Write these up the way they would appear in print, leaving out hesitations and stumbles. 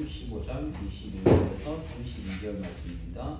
말씀 15장 21절에서 32절 말씀입니다.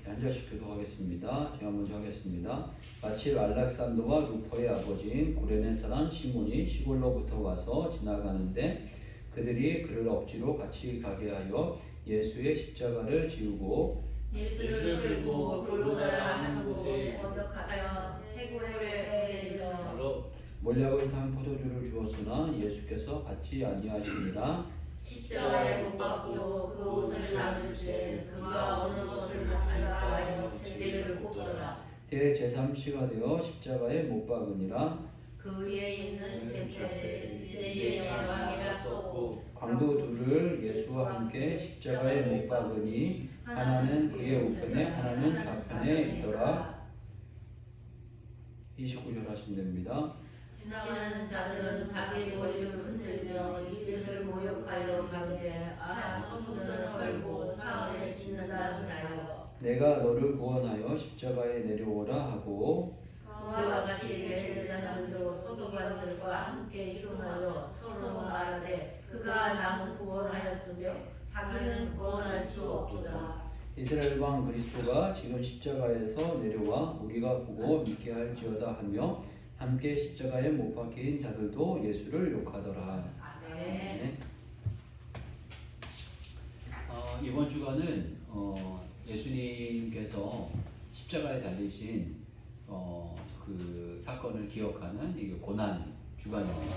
앉아서 기도하겠습니다. 제가 먼저 하겠습니다. 마침 알렉산더와 루퍼의 아버지인 구레네 사람 시몬이 시골로부터 와서 지나가는데 그들이 그를 억지로 같이 가게 하여 예수의 십자가를 지우고 예수를 끌고 골고다라 하는 곳에 언덕하여 해골의 이르러 몰약을 탄 포도주를 주었으나 예수께서 받지 아니하시니라. 십자가에 못 박고 그 옷을 나눌세 그가 어느 것을 받을까 하여 죄를 꼽더라. 대제3시가 되어 십자가에 못 박으니라. 그에 있는 쟁패 유대인의 왕이라 썼고 강도 둘을 예수와 함께 십자가에 못 박으니 하나는 그의 우편에 하나는 좌편에 있더라. 29절 하시면 됩니다. 지나가는 자들은 자기 머리를 흔들며 이것을 모욕하여 가로되 아 성도는 헐고 사흘에 씻는다는 자여 내가 너를 구원하여 십자가에 내려오라 하고 그와 같이 대제사장들로 서기관들과 함께 이루하여 서로 말하되 그가 남은 구원하였으며 자기는 구원할 수 없도다. 이스라엘 왕 그리스도가 지금 십자가에서 내려와 우리가 보고 믿게 할지어다 하며 함께 십자가에 못 박힌 자들도 예수를 욕하더라. 아멘. 이번 주간은 예수님께서 십자가에 달리신 그 사건을 기억하는 이게 고난 주간입니다.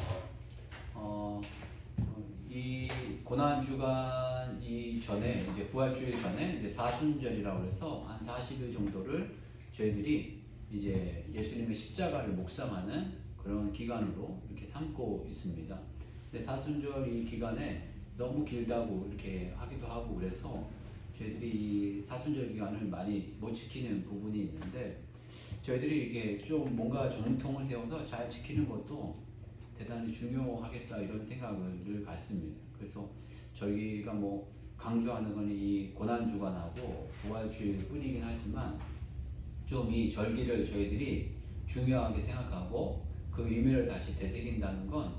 이 고난 주간이 전에 이제 부활주일 전에 이제 사순절이라고 해서 한 40일 정도를 저희들이 이제 예수님의 십자가를 묵상하는 그런 기간으로 이렇게 삼고 있습니다. 근데 사순절 이 기간에 너무 길다고 이렇게 하기도 하고 그래서 저희들이 이 사순절 기간을 많이 못 지키는 부분이 있는데 저희들이 이렇게 좀 뭔가 정통을 세워서 잘 지키는 것도 대단히 중요하겠다 이런 생각을 갖습니다. 그래서 저희가 뭐 강조하는 건 이 고난 주간하고 부활주일 뿐이긴 하지만 좀 이 절기를 저희들이 중요하게 생각하고 그 의미를 다시 되새긴다는 건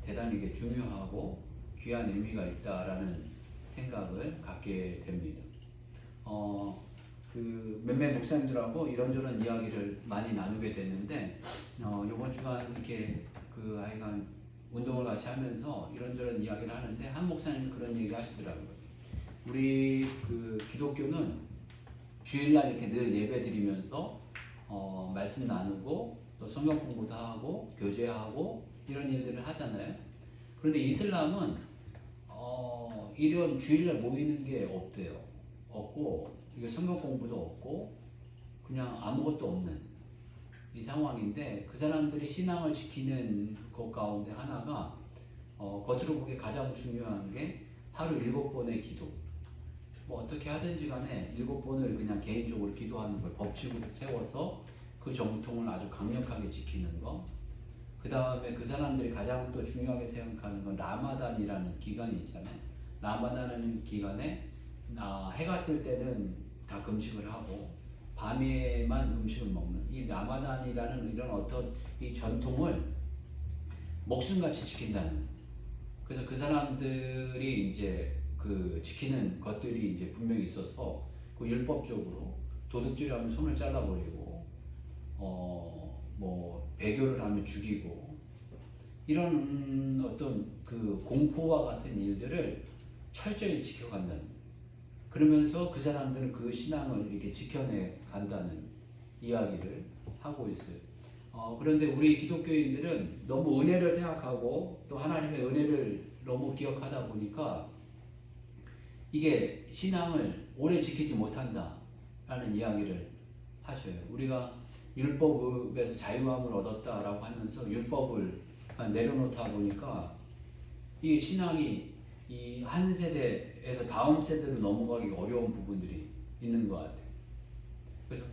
대단히 이게 중요하고 귀한 의미가 있다라는 생각을 갖게 됩니다. 그 몇몇 목사님들하고 이런저런 이야기를 많이 나누게 됐는데 이번 주간 이렇게 그 하여간 운동을 같이 하면서 이런저런 이야기를 하는데 한 목사님이 그런 얘기 하시더라고요. 우리 그 기독교는 주일날 이렇게 늘 예배 드리면서 말씀 나누고 또 성경 공부도 하고 교제하고 이런 일들을 하잖아요. 그런데 이슬람은 이런 주일날 모이는 게 없대요. 없고 이게 성경 공부도 없고 그냥 아무것도 없는 이 상황인데 그 사람들이 신앙을 지키는 것 가운데 하나가 겉으로 보기에 가장 중요한 게 하루 7번의 기도. 뭐 어떻게 하든지 간에 7번을 그냥 개인적으로 기도하는 걸 법칙으로 세워서 그 정통을 아주 강력하게 지키는 거. 그 다음에 그 사람들이 가장 또 중요하게 생각하는 건 라마단이라는 기간이 있잖아요. 라마단이라는 기간에 해가 뜰 때는 다 금식을 하고 밤에만 음식을 먹는 이 라마단이라는 이런 어떤 이 전통을 목숨같이 지킨다는. 그래서 그 사람들이 이제 그 지키는 것들이 이제 분명히 있어서 그 율법적으로 도둑질하면 손을 잘라버리고 뭐 배교를 하면 죽이고 이런 어떤 그 공포와 같은 일들을 철저히 지켜간다는. 그러면서 그 사람들은 그 신앙을 이렇게 지켜내 간다는 이야기를 하고 있어요. 그런데 우리 기독교인들은 너무 은혜를 생각하고 또 하나님의 은혜를 너무 기억하다 보니까 이게 신앙을 오래 지키지 못한다라는 이야기를 하셔요. 우리가 율법에서 자유함을 얻었다라고 하면서 율법을 내려놓다 보니까 이 신앙이 이 한 세대에서 다음 세대로 넘어가기 어려운 부분들이 있는 것 같아요. 그래서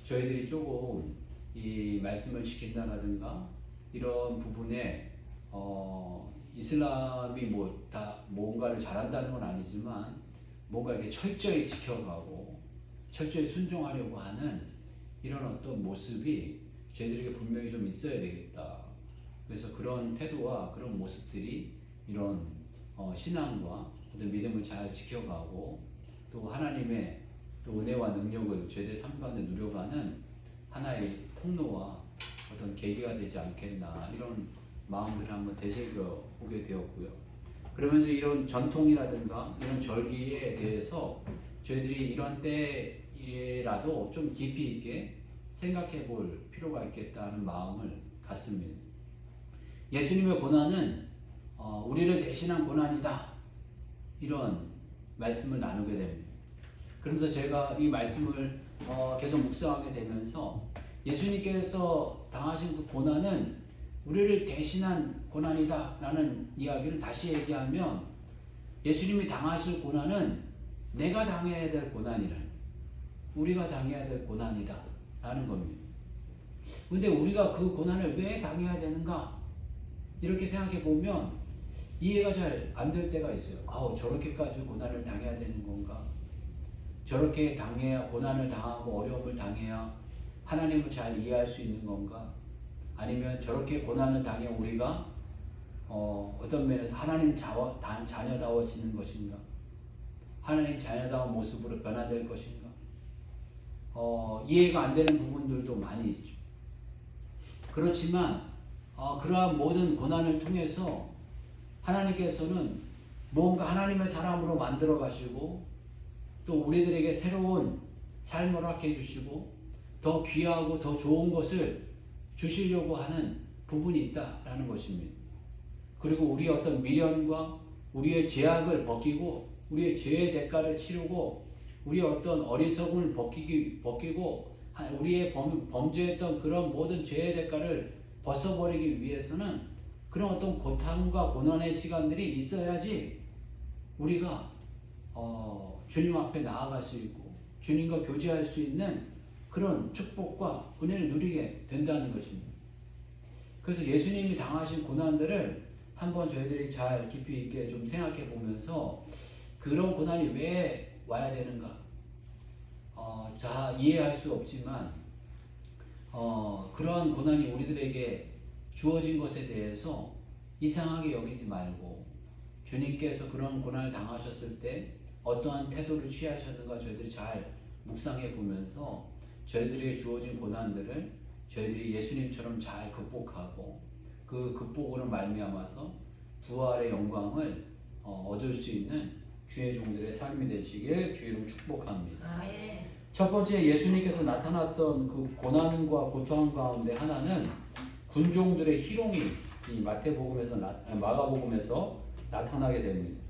저희들이 조금 이 말씀을 지킨다라든가 이런 부분에 이슬람이 뭐 다 뭔가를 잘한다는 건 아니지만 뭔가 이렇게 철저히 지켜가고 철저히 순종하려고 하는 이런 어떤 모습이 저희들에게 분명히 좀 있어야 되겠다. 그래서 그런 태도와 그런 모습들이 이런 신앙과 어떤 믿음을 잘 지켜가고 또 하나님의 또 은혜와 능력을 저희들의 삶 가운데 누려가는 하나의 통로와 어떤 계기가 되지 않겠나 이런 마음들을 한번 되새겨 보게 되었고요. 그러면서 이런 전통이라든가 이런 절기에 대해서 저희들이 이런 때라도 좀 깊이 있게 생각해 볼 필요가 있겠다는 마음을 갖습니다. 예수님의 고난은 우리를 대신한 고난이다. 이런 말씀을 나누게 됩니다. 그러면서 제가 이 말씀을 계속 묵상하게 되면서 예수님께서 당하신 그 고난은 우리를 대신한 고난이다 라는 이야기를 다시 얘기하면 예수님이 당하실 고난은 내가 당해야 될 고난이라 우리가 당해야 될 고난이다 라는 겁니다. 근데 우리가 그 고난을 왜 당해야 되는가 이렇게 생각해 보면 이해가 잘 안 될 때가 있어요. 저렇게까지 고난을 당해야 되는 건가? 저렇게 당해야 고난을 당하고 어려움을 당해야 하나님을 잘 이해할 수 있는 건가? 아니면 저렇게 고난을 당해 우리가 어떤 면에서 하나님 자녀다워지는 것인가? 하나님 자녀다운 모습으로 변화될 것인가? 이해가 안 되는 부분들도 많이 있죠. 그렇지만 그러한 모든 고난을 통해서 하나님께서는 무언가 하나님의 사람으로 만들어 가시고 또 우리들에게 새로운 삶을 허락해 주시고 더 귀하고 더 좋은 것을 주시려고 하는 부분이 있다라는 것입니다. 그리고 우리의 어떤 미련과 우리의 죄악을 벗기고 우리의 죄의 대가를 치르고 우리의 어떤 어리석음을 벗기고 우리의 범죄했던 그런 모든 죄의 대가를 벗어버리기 위해서는 그런 어떤 고통과 고난의 시간들이 있어야지 우리가 주님 앞에 나아갈 수 있고 주님과 교제할 수 있는 그런 축복과 은혜를 누리게 된다는 것입니다. 그래서 예수님이 당하신 고난들을 한번 저희들이 잘 깊이 있게 좀 생각해 보면서 그런 고난이 왜 와야 되는가? 이해할 수 없지만 그러한 고난이 우리들에게 주어진 것에 대해서 이상하게 여기지 말고 주님께서 그런 고난을 당하셨을 때 어떠한 태도를 취하셨는가 저희들이 잘 묵상해 보면서 저희들에게 주어진 고난들을 저희들이 예수님처럼 잘 극복하고 그 극복으로 말미암아서 부활의 영광을 얻을 수 있는 주의 종들의 삶이 되시길 주의 이름 축복합니다. 첫 번째 예수님께서 나타났던 그 고난과 고통 가운데 하나는 군종들의 희롱이 이 마가복음에서 나타나게 됩니다.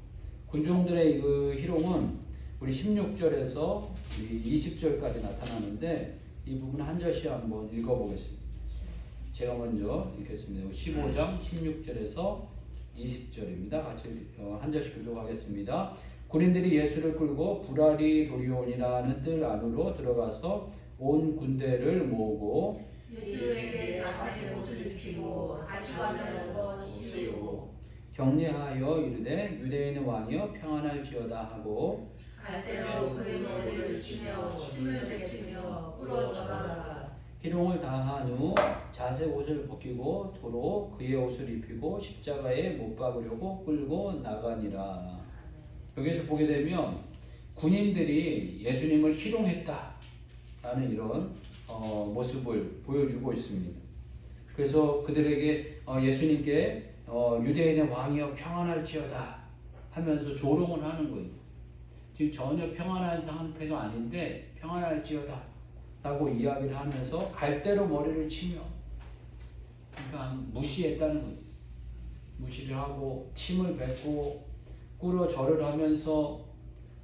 군종들의 그 희롱은 우리 16절에서 20절까지 나타나는데 이 부분 한 절씩 한번 읽어보겠습니다. 제가 먼저 읽겠습니다. 15장 16절에서 20절입니다. 같이 한 절씩 교독하겠습니다. 군인들이 예수를 끌고 불알이 도리온이라는 뜰 안으로 들어가서 온 군대를 모으고 예수에게 다시 옷을 입히고 다시마를 씌우고 격려하여 이르되 유대인의 왕이여 평안할지어다 하고 갈대로 그의 머리를 치며 침을 뱉으며 꿇어 절하라. 희롱을 다한 후 자색 옷을 벗기고 도로 그의 옷을 입히고 십자가에 못 박으려고 끌고 나가니라. 여기서 보게 되면 군인들이 예수님을 희롱했다라는 이런 모습을 보여주고 있습니다. 그래서 그들에게 예수님께 유대인의 왕이여 평안할지어다 하면서 조롱을 하는 거예요. 지금 전혀 평안한 상태가 아닌데 평안할지어다 라고 이야기를 하면서 갈대로 머리를 치며 그러니까 무시했다는 거예요. 무시를 하고 침을 뱉고 꿇어 절을 하면서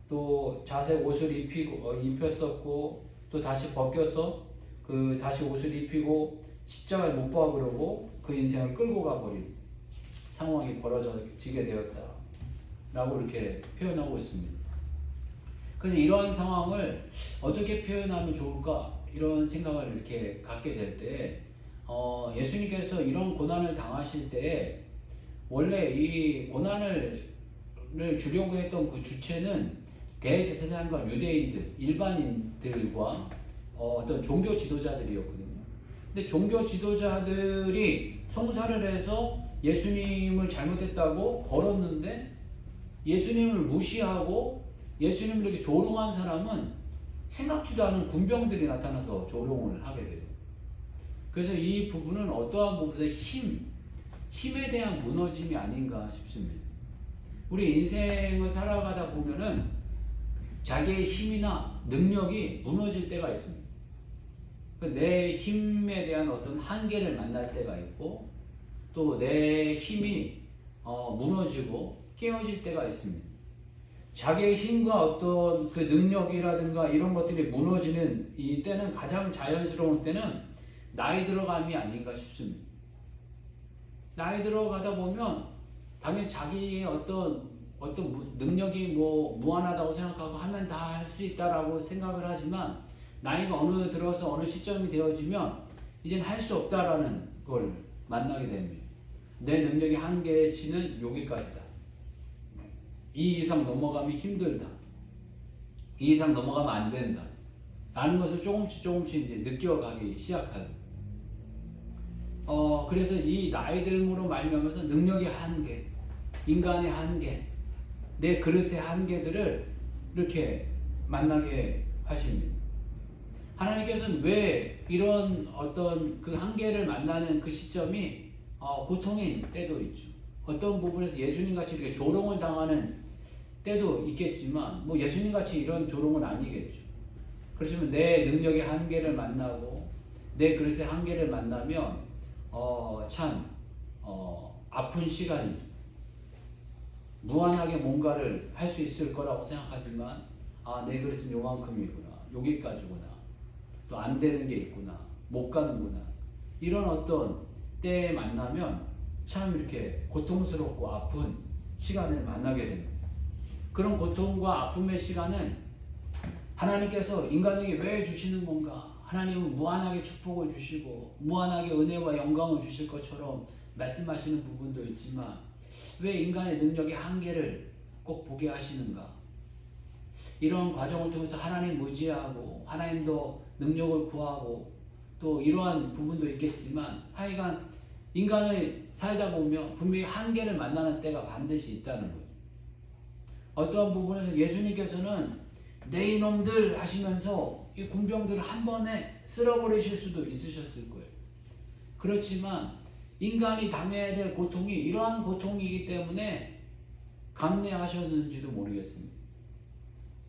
또 자색 옷을 입혔었고 또 다시 벗겨서 그 다시 옷을 입히고 십자가에 못 박으려고 그 인생을 끌고 가버린 상황이 벌어지게 되었다 라고 이렇게 표현하고 있습니다. 그래서 이러한 상황을 어떻게 표현하면 좋을까 이런 생각을 이렇게 갖게 될 때 예수님께서 이런 고난을 당하실 때 원래 이 고난을 주려고 했던 그 주체는 대제사장과 유대인들, 일반인들과 어떤 종교 지도자들이었거든요. 근데 종교 지도자들이 송사를 해서 예수님을 잘못했다고 걸었는데 예수님을 무시하고 예수님을 이렇게 조롱한 사람은 생각지도 않은 군병들이 나타나서 조롱을 하게 돼요. 그래서 이 부분은 어떠한 부분에서 힘에 대한 무너짐이 아닌가 싶습니다. 우리 인생을 살아가다 보면은 자기의 힘이나 능력이 무너질 때가 있습니다. 내 힘에 대한 어떤 한계를 만날 때가 있고 또 내 힘이 무너지고 깨어질 때가 있습니다. 자기의 힘과 어떤 그 능력이라든가 이런 것들이 무너지는 이 때는 가장 자연스러운 때는 나이 들어감이 아닌가 싶습니다. 나이 들어가다 보면 당연히 자기의 어떤 능력이 무한하다고 생각하고 하면 다 할 수 있다라고 생각을 하지만 나이가 어느 들어서 어느 시점이 되어지면 이제는 할 수 없다라는 걸 만나게 됩니다. 내 능력이 한계치는 여기까지다. 이 이상 넘어가면 힘들다. 이 이상 넘어가면 안 된다. 라는 것을 조금씩 이제 느껴가기 시작하요. 그래서 이 나이 들므로 말미암아서 능력의 한계, 인간의 한계, 내 그릇의 한계들을 이렇게 만나게 하십니다. 하나님께서는 왜 이런 어떤 그 한계를 만나는 그 시점이 고통인 때도 있죠. 어떤 부분에서 예수님 같이 이렇게 조롱을 당하는 때도 있겠지만 예수님 같이 이런 조롱은 아니겠죠. 그렇지만 내 능력의 한계를 만나고 내 그릇의 한계를 만나면 참 아픈 시간이죠. 무한하게 뭔가를 할 수 있을 거라고 생각하지만 내 그릇은 요만큼이구나, 여기까지구나, 또 안 되는 게 있구나, 못 가는구나, 이런 어떤 때에 만나면 참 이렇게 고통스럽고 아픈 시간을 만나게 됩니다. 그런 고통과 아픔의 시간은 하나님께서 인간에게 왜 주시는 건가? 하나님은 무한하게 축복을 주시고 무한하게 은혜와 영광을 주실 것처럼 말씀하시는 부분도 있지만 왜 인간의 능력의 한계를 꼭 보게 하시는가? 이런 과정을 통해서 하나님 의지하고 하나님도 능력을 구하고 또 이러한 부분도 있겠지만 하여간 인간을 살다 보면 분명히 한계를 만나는 때가 반드시 있다는 거예요. 어떠한 부분에서 예수님께서는 내 이놈들 하시면서 이 군병들을 한 번에 쓸어버리실 수도 있으셨을 거예요. 그렇지만 인간이 당해야 될 고통이 이러한 고통이기 때문에 감내하셨는지도 모르겠습니다.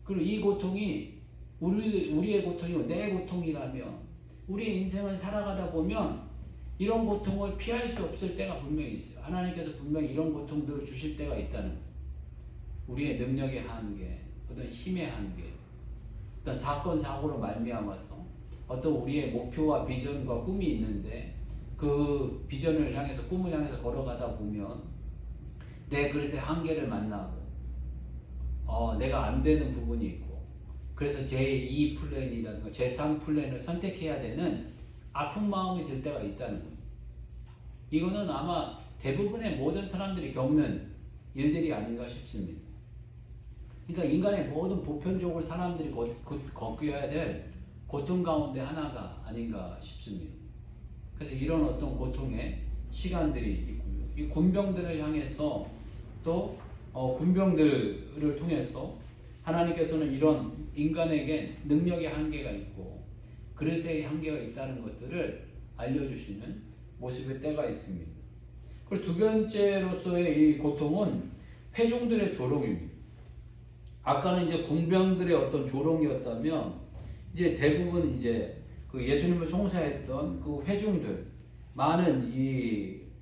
그리고 이 고통이 우리의 고통이고 내 고통이라면 우리의 인생을 살아가다 보면 이런 고통을 피할 수 없을 때가 분명히 있어요. 하나님께서 분명히 이런 고통들을 주실 때가 있다는 거예요. 우리의 능력의 한계, 어떤 힘의 한계, 어떤 사건 사고로 말미암아서 어떤 우리의 목표와 비전과 꿈이 있는데 그 비전을 향해서 꿈을 향해서 걸어가다 보면 내 그릇의 한계를 만나고 내가 안 되는 부분이 있고 그래서 제2 플랜이라든가 제3 플랜을 선택해야 되는 아픈 마음이 들 때가 있다는 거예요. 이거는 아마 대부분의 모든 사람들이 겪는 일들이 아닌가 싶습니다. 그러니까 인간의 모든 보편적으로 사람들이 겪어야 될 고통 가운데 하나가 아닌가 싶습니다. 그래서 이런 어떤 고통의 시간들이 있고요. 이 군병들을 향해서 또 군병들을 통해서 하나님께서는 이런 인간에게 능력의 한계가 있고 그릇의 한계가 있다는 것들을 알려주시는 모습의 때가 있습니다. 그리고 두 번째로서의 이 고통은 회중들의 조롱입니다. 아까는 이제 군병들의 어떤 조롱이었다면 이제 대부분 이제 그 예수님을 송사했던 그 회중들, 많은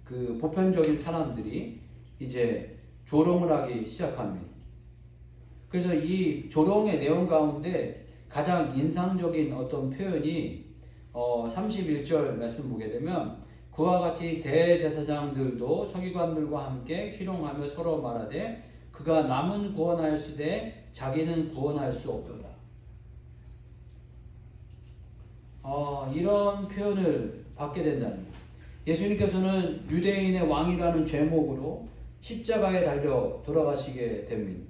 그 보편적인 사람들이 이제 조롱을 하기 시작합니다. 그래서 이 조롱의 내용 가운데 가장 인상적인 어떤 표현이 31절 말씀 보게 되면 그와 같이 대제사장들도 서기관들과 함께 희롱하며 서로 말하되 그가 남은 구원하였으되 자기는 구원할 수 없도다. 이런 표현을 받게 된다는 거예요. 예수님께서는 유대인의 왕이라는 제목으로 십자가에 달려 돌아가시게 됩니다.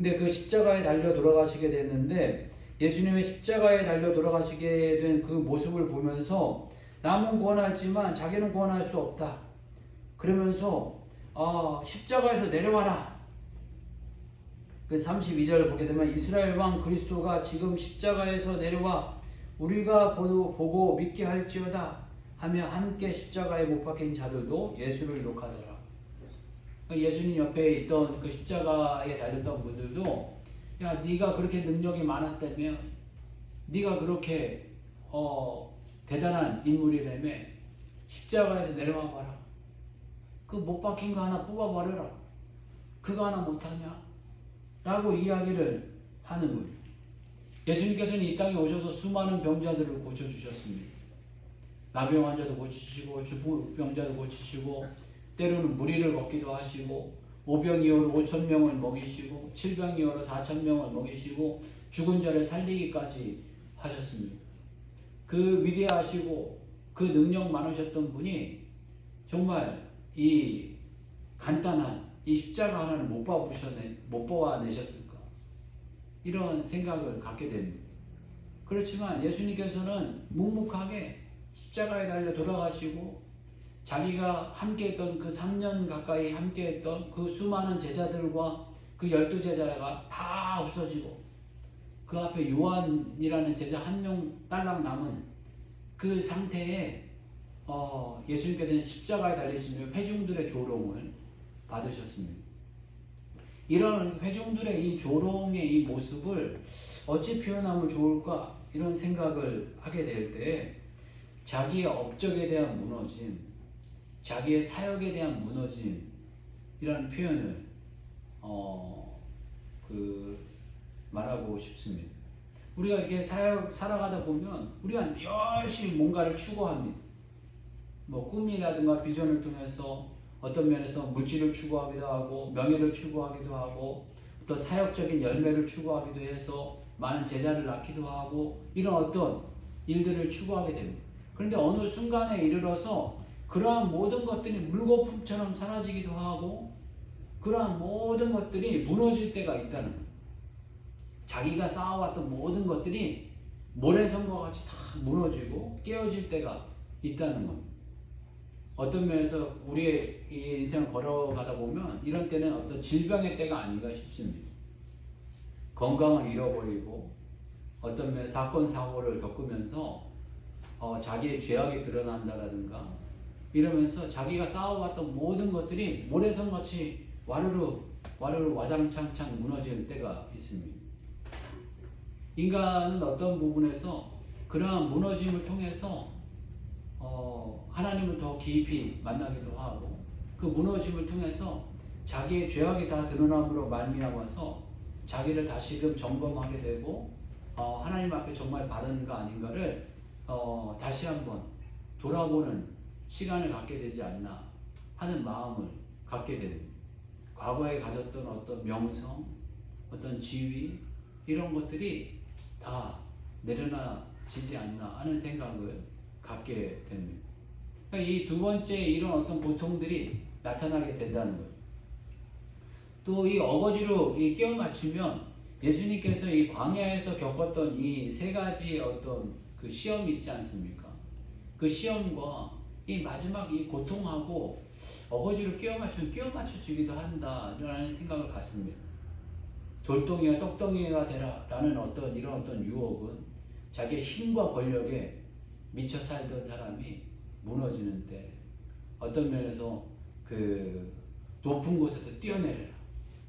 근데 그 십자가에 달려 돌아가시게 됐는데 예수님의 십자가에 달려 돌아가시게 된 그 모습을 보면서 남은 구원하지만 자기는 구원할 수 없다. 그러면서 십자가에서 내려와라. 그 32절을 보게 되면 이스라엘 왕 그리스도가 지금 십자가에서 내려와 우리가 보고 믿게 할지어다 하며 함께 십자가에 못 박힌 자들도 예수를 욕하더라. 예수님 옆에 있던 그 십자가에 달렸던 분들도 야 네가 그렇게 능력이 많았다며 네가 그렇게 대단한 인물이라며 십자가에서 내려와 봐라. 그 못 박힌 거 하나 뽑아버려라. 그거 하나 못하냐? 라고 이야기를 하는 거예요. 예수님께서는 이 땅에 오셔서 수많은 병자들을 고쳐주셨습니다. 나병 환자도 고치시고 주병자도 고치시고 때로는 무리를 걷기도 하시고 오병이어로 5,000명을 먹이시고 칠병이어로 4,000명을 먹이시고 죽은 자를 살리기까지 하셨습니다. 그 위대하시고 그 능력 많으셨던 분이 정말 이 간단한 이 십자가 하나를 못 뽑아내셨을까? 이런 생각을 갖게 됩니다. 그렇지만 예수님께서는 묵묵하게 십자가에 달려 돌아가시고 자기가 함께했던 그 3년 가까이 함께했던 그 수많은 제자들과 그 12제자가 다 없어지고 그 앞에 요한이라는 제자 한 명 딸랑 남은 그 상태에 예수님께서는 십자가에 달리시며 회중들의 조롱을 받으셨습니다. 이런 회중들의 이 조롱의 이 모습을 어찌 표현하면 좋을까 이런 생각을 하게 될 때 자기의 업적에 대한 무너짐, 자기의 사역에 대한 무너짐이라는 표현을 말하고 싶습니다. 우리가 이렇게 살아가다 보면 우리가 열심히 뭔가를 추구합니다. 뭐 꿈이라든가 비전을 통해서 어떤 면에서 물질을 추구하기도 하고 명예를 추구하기도 하고 어떤 사역적인 열매를 추구하기도 해서 많은 제자를 낳기도 하고 이런 어떤 일들을 추구하게 됩니다. 그런데 어느 순간에 이르러서 그러한 모든 것들이 물거품처럼 사라지기도 하고 그러한 모든 것들이 무너질 때가 있다는 거예요. 자기가 쌓아왔던 모든 것들이 모래성과 같이 다 무너지고 깨어질 때가 있다는 겁니다. 어떤 면에서 우리의 이 인생을 걸어가다 보면 이런 때는 어떤 질병의 때가 아닌가 싶습니다. 건강을 잃어버리고 어떤 면 사건 사고를 겪으면서 자기의 죄악이 드러난다라든가 이러면서 자기가 쌓아왔던 모든 것들이 모래성같이 와르르 와장창창 무너지는 때가 있습니다. 인간은 어떤 부분에서 그러한 무너짐을 통해서 하나님을 더 깊이 만나기도 하고 그 무너짐을 통해서 자기의 죄악이 다 드러남으로 말미암아서 자기를 다시금 점검하게 되고 하나님 앞에 정말 바른가 아닌가를 다시 한번 돌아보는 시간을 갖게 되지 않나 하는 마음을 갖게 됩니다. 과거에 가졌던 어떤 명성, 어떤 지위 이런 것들이 다 내려놔지지 않나 하는 생각을 갖게 됩니다. 그러니까 이 두 번째 이런 어떤 고통들이 나타나게 된다는 거예요. 또 이 어거지로 끼워 맞추면 예수님께서 이 광야에서 겪었던 이 세 가지 어떤 그 시험이 있지 않습니까? 그 시험과 이 마지막 이 고통하고 어거지로 끼워 맞춰지기도 한다라는 생각을 갖습니다. 돌덩이가 떡덩이가 되라라는 이런 어떤 유혹은 자기의 힘과 권력에 미쳐 살던 사람이 무너지는 때 어떤 면에서 그 높은 곳에서 뛰어내려라.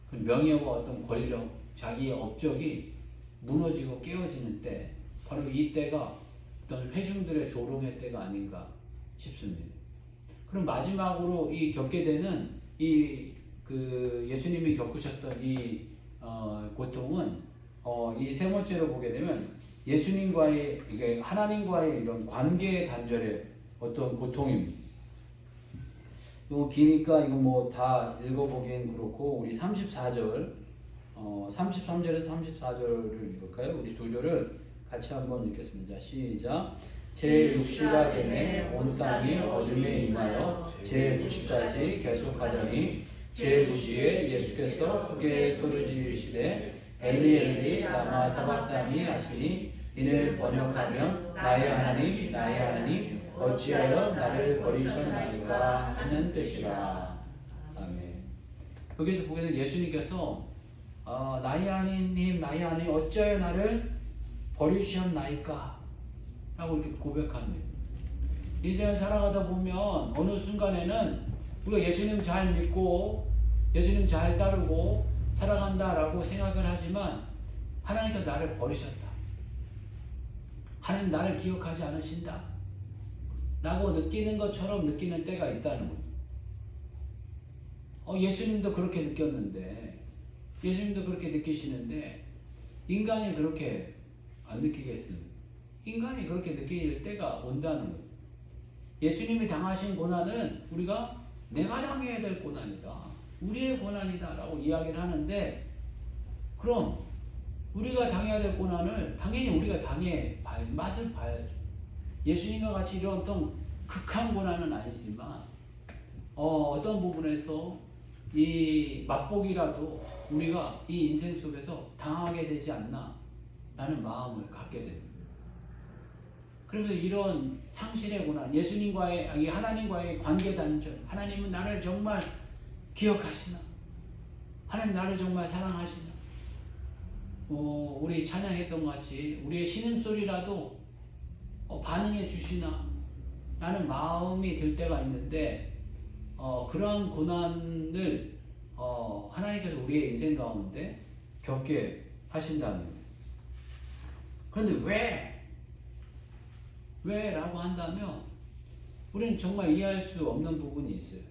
그 명예와 어떤 권력, 자기의 업적이 무너지고 깨어지는 때 바로 이 때가 어떤 회중들의 조롱의 때가 아닌가 싶습니다. 그럼 마지막으로 이 겪게 되는 그 예수님이 겪으셨던 이 고통은 이 세 번째로 보게 되면 예수님과의 이게 하나님과의 이런 관계 단절의 어떤 고통입니다. 이거 기니까 이거 뭐 다 읽어보기엔 그렇고 우리 34절 33절에서 34절을 읽을까요? 우리 두 절을 같이 한번 읽겠습니다. 시작. 제 6시가 되매 온 땅이 어둠에 임하여 제 6시까지 계속하더니 제 9시에 예수께서 크게 소리 지르시되 엘리 엘리 라마 사박다니 하시니 이를 번역하면 나의 하나님 나의 하나님 어찌하여 나를 버리셨나이까 하는 뜻이라. 아멘. 여기서 보게 되면 예수님께서 나의 하나님 나의 하나님 어찌하여 나를 버리셨나이까 라고 이렇게 고백합니다. 인생을 살아가다 보면 어느 순간에는 우리가 예수님 잘 믿고 예수님 잘 따르고 살아간다라고 생각을 하지만 하나님께서 나를 버리셨다. 하나님 나를 기억하지 않으신다. 라고 느끼는 것처럼 느끼는 때가 있다는 거예요. 예수님도 그렇게 느꼈는데 예수님도 그렇게 느끼시는데 인간이 그렇게 안 느끼겠습니까? 인간이 그렇게 느낄 때가 온다는 거예요. 예수님이 당하신 고난은 우리가 내가 당해야 될 고난이다. 우리의 고난이다 라고 이야기를 하는데 그럼 우리가 당해야 될 고난을 당연히 우리가 맛을 봐야죠. 예수님과 같이 이런 어떤 극한 고난은 아니지만 어떤 부분에서 이 맛보기라도 우리가 이 인생 속에서 당하게 되지 않나 라는 마음을 갖게 됩니다. 그러면서 이런 상실의 고난, 예수님과의 하나님과의 관계 단절, 하나님은 나를 정말 기억하시나? 하나님 나를 정말 사랑하시나? 우리 찬양했던 것 같이 우리의 신음소리라도 반응해 주시나? 라는 마음이 들 때가 있는데 그러한 고난을 하나님께서 우리의 인생 가운데 겪게 하신다는 거예요. 그런데 왜? 라고 한다면 우리는 정말 이해할 수 없는 부분이 있어요.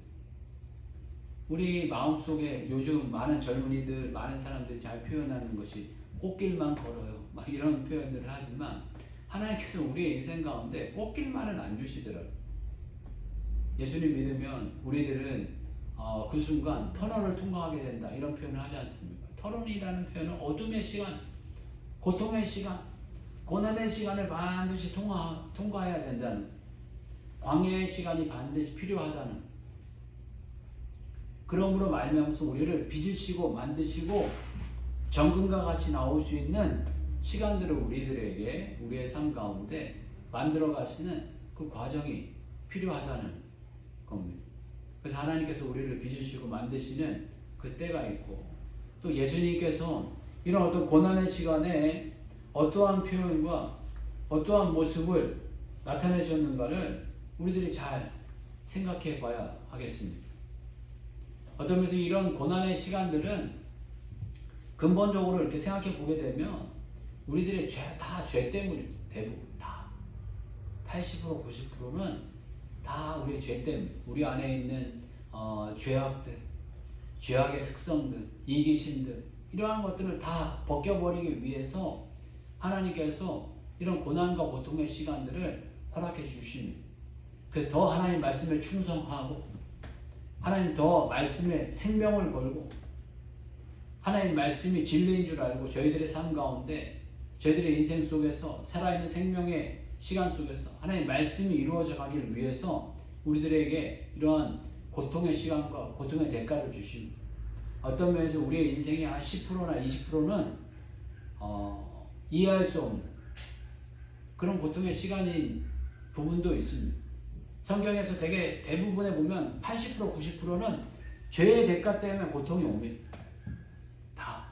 우리 마음속에 요즘 많은 젊은이들, 많은 사람들이 잘 표현하는 것이 꽃길만 걸어요. 막 이런 표현들을 하지만 하나님께서 우리의 인생 가운데 꽃길만은 안 주시더라고요. 예수님 믿으면 우리들은 그 순간 터널을 통과하게 된다. 이런 표현을 하지 않습니까? 터널이라는 표현은 어둠의 시간, 고통의 시간, 고난의 시간을 반드시 통과해야 된다는, 광야의 시간이 반드시 필요하다는, 그러므로 말미암아서 우리를 빚으시고 만드시고 정금과 같이 나올 수 있는 시간들을 우리들에게 우리의 삶 가운데 만들어 가시는 그 과정이 필요하다는 겁니다. 그래서 하나님께서 우리를 빚으시고 만드시는 그 때가 있고, 또 예수님께서 이런 어떤 고난의 시간에 어떠한 표현과 어떠한 모습을 나타내셨는가를 우리들이 잘 생각해 봐야 하겠습니다. 어떤 면에서 이런 고난의 시간들은 근본적으로 이렇게 생각해 보게 되면 우리들의 다 죄 때문입니다. 대부분 다 80% 90%는 다 우리의 죄 때문에, 우리 안에 있는 죄악들, 죄악의 습성들, 이기심들, 이러한 것들을 다 벗겨버리기 위해서 하나님께서 이런 고난과 고통의 시간들을 허락해 주십니다. 그래서 더 하나님 말씀에 충성하고, 하나님 더 말씀에 생명을 걸고, 하나님 말씀이 진리인 줄 알고 저희들의 삶 가운데, 저희들의 인생 속에서 살아있는 생명의 시간 속에서 하나님 말씀이 이루어져 가기를 위해서 우리들에게 이러한 고통의 시간과 고통의 대가를 주십니다. 어떤 면에서 우리의 인생의 한 10%나 20%는 이해할 수 없는 그런 고통의 시간인 부분도 있습니다. 성경에서 대부분에 보면 80% 90%는 죄의 대가 때문에 고통이 옵니다. 다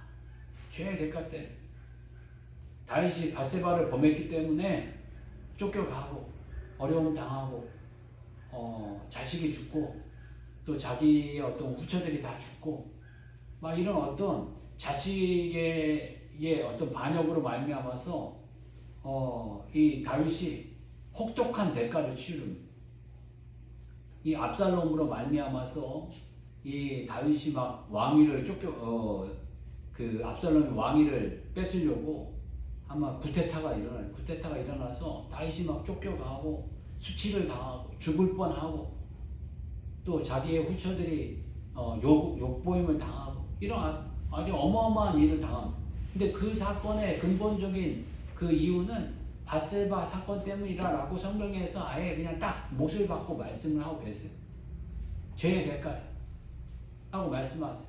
죄의 대가 때문에. 다윗이 밧세바를 범했기 때문에 쫓겨가고 어려움 당하고 자식이 죽고 또 자기의 어떤 후처들이 다 죽고 막 이런 어떤 자식의 어떤 반역으로 말미암아서 이 다윗이 혹독한 대가를 치릅니다. 이 압살롬으로 말미암아서 이 다윗이 막 왕위를 그 압살롬이 왕위를 뺏으려고 아마 구테타가 일어나서 다윗이 막 쫓겨가고 수치를 당하고 죽을 뻔하고 또 자기의 후처들이 욕보임을 당하고 이런 아주 어마어마한 일을 당합니다. 근데 그 사건의 근본적인 그 이유는 밧세바 사건 때문이라고 성경에서 아예 그냥 딱 몫을 받고 말씀을 하고 계세요. 죄의 대가라고 말씀하세요.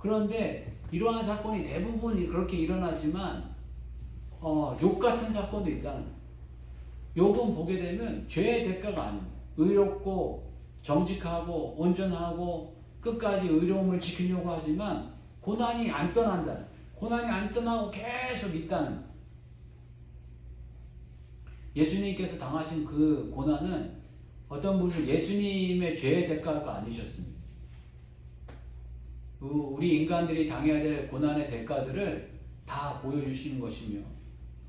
그런데 이러한 사건이 대부분 그렇게 일어나지만 욕 같은 사건도 있다는 거예요. 욕은 보게 되면 죄의 대가가 아닙니다. 의롭고 정직하고 온전하고 끝까지 의로움을 지키려고 하지만 고난이 안 떠난다는, 고난이 안 떠나고 계속 있다는. 예수님께서 당하신 그 고난은 어떤 분은 예수님의 죄의 대가가 아니셨습니다. 우리 인간들이 당해야 될 고난의 대가들을 다 보여주시는 것이며,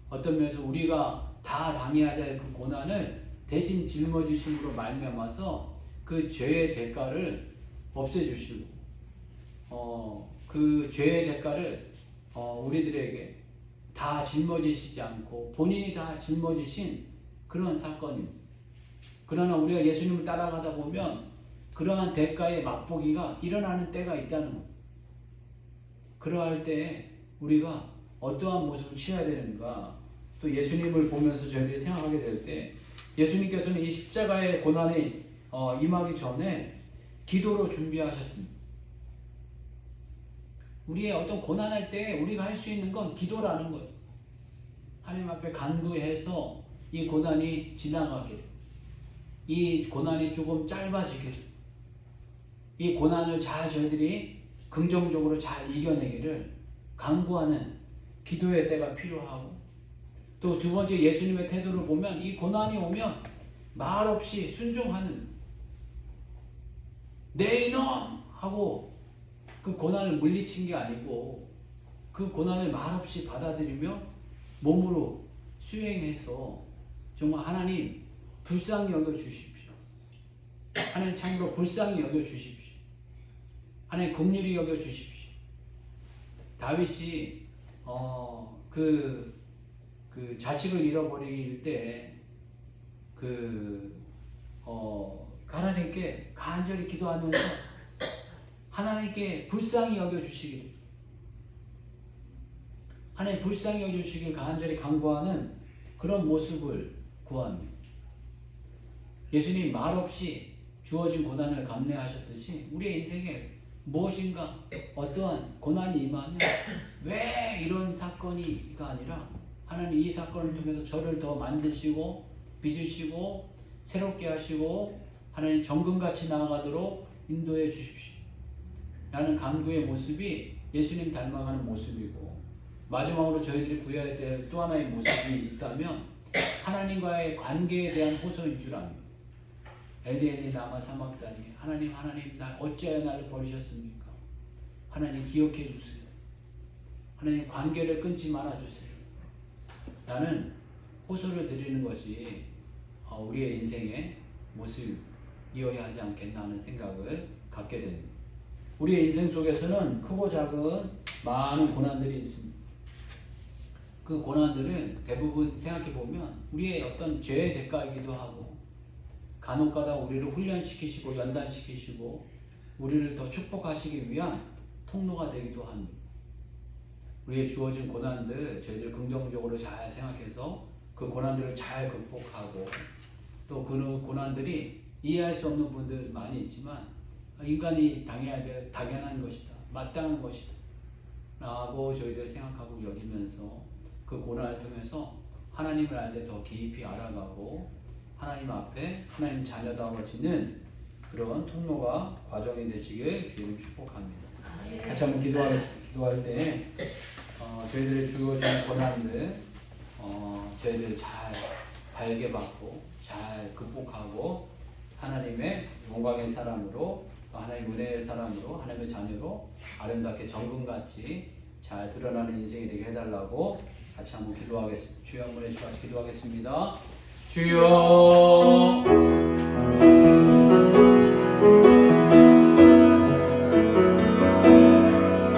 어떤 면에서 우리가 다 당해야 될 그 고난을 대신 짊어지심으로 말미암아서 그 죄의 대가를 없애주시고, 그 죄의 대가를 우리들에게 다 짊어지시지 않고 본인이 다 짊어지신 그런 사건입니다. 그러나 우리가 예수님을 따라가다 보면 그러한 대가의 맛보기가 일어나는 때가 있다는 겁니다. 그러할 때 우리가 어떠한 모습을 취해야 되는가, 또 예수님을 보면서 저희들이 생각하게 될 때 예수님께서는 이 십자가의 고난이 임하기 전에 기도로 준비하셨습니다. 우리의 어떤 고난할 때 우리가 할 수 있는 건 기도라는 거예요. 하나님 앞에 간구해서 이 고난이 지나가기를, 이 고난이 조금 짧아지기를, 이 고난을 잘 저희들이 긍정적으로 잘 이겨내기를 간구하는 기도의 때가 필요하고, 또 두 번째 예수님의 태도를 보면 이 고난이 오면 말없이 순종하는, 내 이놈! 하고 그 고난을 물리친 게 아니고 그 고난을 말없이 받아들이며 몸으로 수행해서 정말 하나님 불쌍히 여겨 주십시오. 하나님 참으로 불쌍히 여겨 주십시오. 하나님 긍휼히 여겨 주십시오. 다윗이 그 자식을 잃어버릴 때 하나님께 간절히 기도하면서 하나님께 불쌍히 여겨주시기를, 하나님 불쌍히 여겨주시기를 간절히 간구하는 그런 모습을 구합니다. 예수님 말없이 주어진 고난을 감내하셨듯이 우리의 인생에 무엇인가 어떠한 고난이 임하면 왜 이런 사건이가 아니라 하나님 이 사건을 통해서 저를 더 만드시고 빚으시고 새롭게 하시고 하나님 정금같이 나아가도록 인도해 주십시오 라는 간구의 모습이 예수님 닮아가는 모습이고, 마지막으로 저희들이 구해야 될 또 하나의 모습이 있다면 하나님과의 관계에 대한 호소인 줄 압니다. 엘리엘리 라마 사막다니, 하나님 날 어찌하여 나를 버리셨습니까? 하나님 기억해 주세요. 하나님 관계를 끊지 말아 주세요 라는 호소를 드리는 것이 우리의 인생의 모습이어야 하지 않겠나 하는 생각을 갖게 됩니다. 우리의 인생 속에서는 크고 작은 많은 고난들이 있습니다. 그 고난들은 대부분 생각해 보면 우리의 어떤 죄의 대가이기도 하고, 간혹가다 우리를 훈련시키시고 연단시키시고 우리를 더 축복하시기 위한 통로가 되기도 합니다. 우리의 주어진 고난들 저희들 긍정적으로 잘 생각해서 그 고난들을 잘 극복하고, 또 그 고난들이 이해할 수 없는 분들 많이 있지만 인간이 당해야 될 당연한 것이다, 마땅한 것이다 라고 저희들 생각하고 여기면서 그 고난을 통해서 하나님을 알 때 더 깊이 알아가고 하나님 앞에 하나님 자녀다워지는 그런 통로가 과정이 되시길 주님 축복합니다. 같이 한번 기도할 때 저희들의 주어진 고난들 저희들 잘 발견받고 잘 극복하고 하나님의 영광의 사람으로, 하나님의 은혜의 사람으로, 하나님의 자녀로 아름답게 정금같이 잘 드러나는 인생이 되게 해달라고 같이 한번 기도하겠습니다. 주여 한번 해주시고 같이 기도하겠습니다. 주여